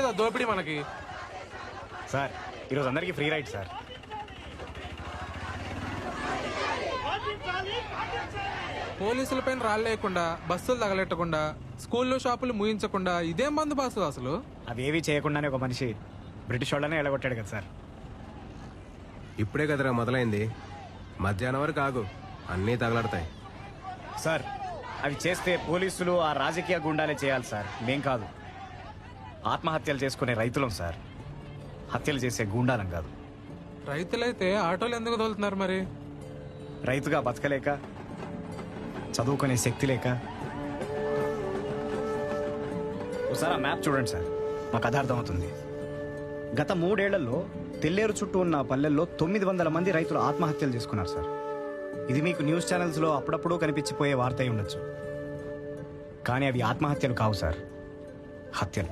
కదా దోపిడీ మనకి. సార్ ఈరోజు అందరికీ ఫ్రీ రైడ్ సార్. పోలీసుల పైన రాళ్ళేయకుండా, బస్సులు తగలెట్టకుండా, స్కూల్లో షాపులు ముయించకుండా ఇదేం బంద్ బాసు అసలు? అవేవి చేయకుండానే ఒక మనిషి బ్రిటిష్ వాళ్ళనే ఎలగొట్టాడు కదా సార్. ఇప్పుడే కదరా మొదలైంది, మధ్యాహ్నం వరకు ఆగు, అన్నీ తగలడతాయి. సార్ అవి చేస్తే పోలీసులు ఆ రాజకీయ గుండాలే చేయాలి సార్, మేం కాదు. ఆత్మహత్యలు చేసుకునే రైతులం సార్, హత్యలు చేసే గూండాలం కాదు. రైతులైతే ఆటోలు ఎందుకు తోలుతున్నారు మరి? రైతుగా బతకలేక, చదువుకునే శక్తి లేక. ఒకసారి ఆ మ్యాప్ చూడండి సార్, మాకు అది అర్థమవుతుంది. గత 3 ఏళ్లలో తెల్లేరు చుట్టూ ఉన్న పల్లెల్లో 900 మంది రైతులు ఆత్మహత్యలు చేసుకున్నారు సార్. ఇది మీకు న్యూస్ ఛానల్స్లో అప్పుడప్పుడు కనిపించిపోయే వార్త అయి ఉండొచ్చు, కానీ అవి ఆత్మహత్యలు కావు సార్, హత్యలు.